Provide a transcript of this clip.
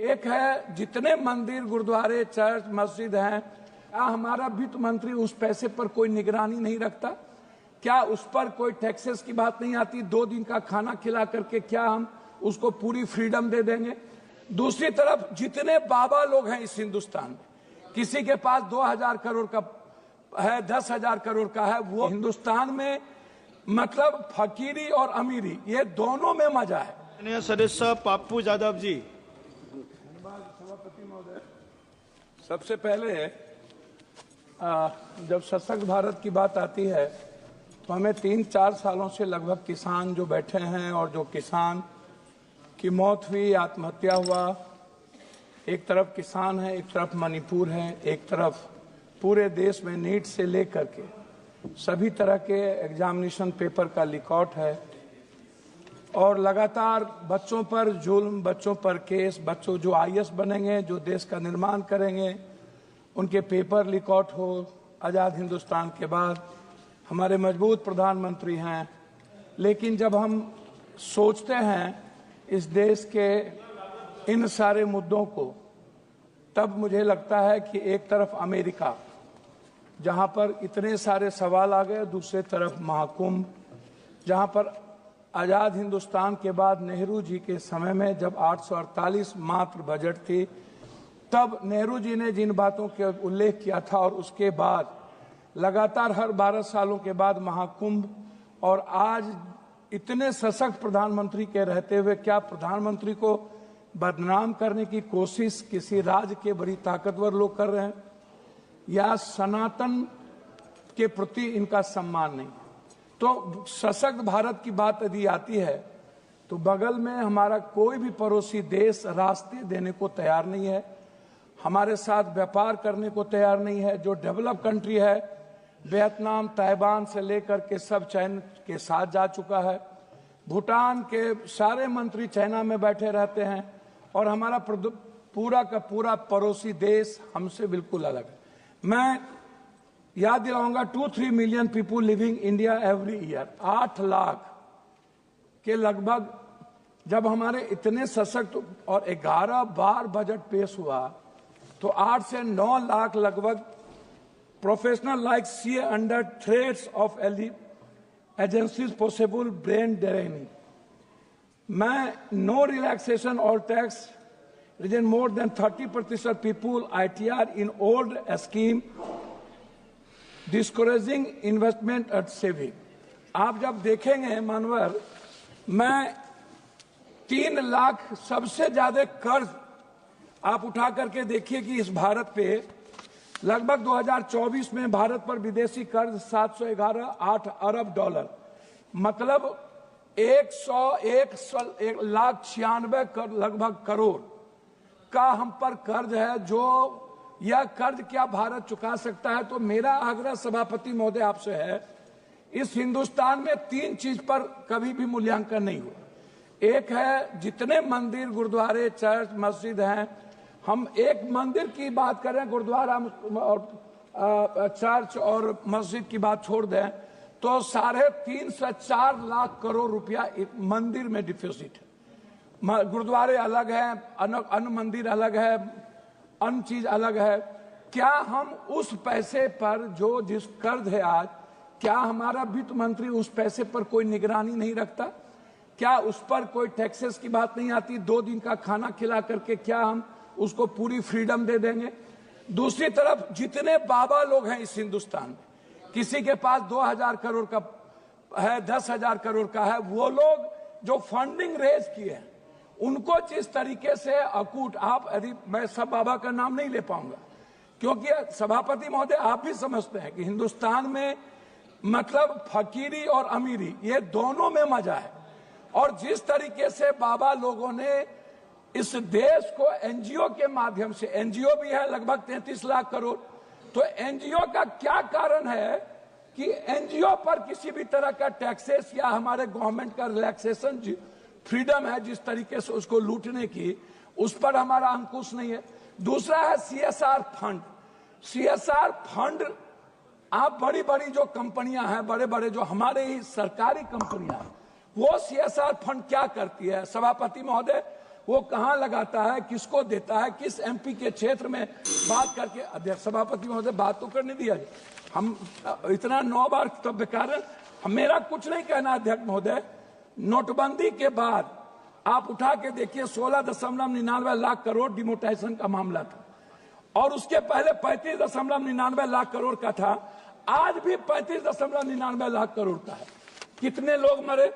एक है जितने मंदिर, गुरुद्वारे, चर्च, मस्जिद हैं, क्या हमारा वित्त मंत्री उस पैसे पर कोई निगरानी नहीं रखता? क्या उस पर कोई टैक्सेस की बात नहीं आती? 2 दिन का खाना खिला करके क्या हम उसको पूरी फ्रीडम दे देंगे? दूसरी तरफ जितने बाबा लोग हैं इस हिंदुस्तान में, किसी के पास 2000 करोड़ का है, 10,000 करोड़ का है, वो हिंदुस्तान में मतलब फकीरी और अमीरी ये दोनों में मजा है। सदस्य पप्पू यादव जी। सभापति महोदय, सबसे पहले जब सशक्त भारत की बात आती है तो हमें 3-4 सालों से लगभग किसान जो बैठे हैं और जो किसान की मौत हुई, आत्महत्या हुआ, एक तरफ किसान है, एक तरफ मणिपुर है, एक तरफ पूरे देश में नीट से लेकर के सभी तरह के एग्जामिनेशन पेपर का लीकआउट है और लगातार बच्चों पर जुल्म, बच्चों पर केस, बच्चों जो आईएएस बनेंगे, जो देश का निर्माण करेंगे, उनके पेपर लीकआउट हो। आज़ाद हिंदुस्तान के बाद हमारे मजबूत प्रधानमंत्री हैं, लेकिन जब हम सोचते हैं इस देश के इन सारे मुद्दों को, तब मुझे लगता है कि एक तरफ अमेरिका, जहां पर इतने सारे सवाल आ गए, दूसरे तरफ महाकुंभ, जहां पर आज़ाद हिंदुस्तान के बाद नेहरू जी के समय में जब 848 मात्र बजट थी, तब नेहरू जी ने जिन बातों के उल्लेख किया था और उसके बाद लगातार हर 12 सालों के बाद महाकुंभ, और आज इतने सशक्त प्रधानमंत्री के रहते हुए क्या प्रधानमंत्री को बदनाम करने की कोशिश किसी राज्य के बड़ी ताकतवर लोग कर रहे हैं, या सनातन के प्रति इनका सम्मान नहीं? तो सशक्त भारत की बात यदि आती है तो बगल में हमारा कोई भी पड़ोसी देश रास्ते देने को तैयार नहीं है, हमारे साथ व्यापार करने को तैयार नहीं है। जो डेवलप कंट्री है, वियतनाम, ताइवान से लेकर के सब चाइना के साथ जा चुका है। भूटान के सारे मंत्री चाइना में बैठे रहते हैं और हमारा पूरा का पूरा पड़ोसी देश हमसे बिल्कुल अलग है। मैं याद दिलाऊंगा, 2-3 million people living India every year, 8 lakh के लगभग जब हमारे इतने सशक्त और 11 बार बजट पेश हुआ तो 8 से 9 लाख लगभग professional like see under threats of agencies possible brain draining. मैं नो रिलैक्सेशन और tax reason more than 30% people ITR in old scheme discouraging investment and saving. आप जब देखेंगे मानवर, मैं 3 लाख सबसे ज्यादा कर्ज आप उठा करके देखिए कि इस भारत पे लगभग 2024 में भारत पर विदेशी कर्ज 711.8 अरब डॉलर, मतलब 1,96 लगभग करोड़ का हम पर कर्ज है। जो यह कर्ज क्या भारत चुका सकता है? तो मेरा आग्रह सभापति महोदय आपसे है, इस हिंदुस्तान में 3 चीज पर कभी भी मूल्यांकन नहीं हुआ। एक है जितने मंदिर, गुरुद्वारे, चर्च, मस्जिद हैं, हम एक मंदिर की बात करें, गुरुद्वारा और चर्च और मस्जिद की बात छोड़ दें तो 3.5 से 4 लाख करोड़ रुपया मंदिर में डिपॉजिट है। गुरुद्वारे अलग है, अन्य मंदिर अलग है, अन्य चीज अलग है। क्या हम उस पैसे पर जो जिस कर्ज है आज, क्या हमारा वित्त मंत्री उस पैसे पर कोई निगरानी नहीं रखता? क्या उस पर कोई टैक्सेस की बात नहीं आती? 2 दिन का खाना खिला करके क्या हम उसको पूरी फ्रीडम दे देंगे? दूसरी तरफ जितने बाबा लोग हैं इस हिंदुस्तान में, किसी के पास 2000 करोड़ का है, 10,000 करोड़ का है, वो लोग जो फंडिंग रेज किए हैं उनको जिस तरीके से अकूट, आप यदि मैं सब बाबा का नाम नहीं ले पाऊंगा क्योंकि सभापति महोदय आप भी समझते हैं कि हिंदुस्तान में मतलब फकीरी और अमीरी ये दोनों में मजा है। और जिस तरीके से बाबा लोगों ने इस देश को एनजीओ के माध्यम से, एनजीओ भी है लगभग 33 लाख करोड़, तो एनजीओ का क्या कारण है कि एनजीओ पर किसी भी तरह का टैक्सेस या हमारे गवर्नमेंट का रिलैक्सेशन फ्रीडम है जिस तरीके से उसको लूटने की, उस पर हमारा अंकुश नहीं है। दूसरा है CSR फंड। CSR फंड, आप बड़ी बड़ी जो कंपनियां हैं, बड़े बड़े जो हमारे ही सरकारी कंपनियां हैं, वो CSR फंड क्या करती है? सभापति महोदय, वो कहां लगाता है, किसको देता है, किस एमपी के क्षेत्र में बात करके। अध्यक्ष सभापति महोदय बात तो करने दिया। हम इतना 9 बार तब कारण मेरा कुछ नहीं कहना। अध्यक्ष महोदय, नोटबंदी के बाद आप उठा के देखिए 16.99 लाख करोड़ डिमोटाइजेशन का मामला था और उसके पहले 35.99 लाख करोड़ का था। आज भी 35.99 लाख करोड़ का है। कितने लोग मरे?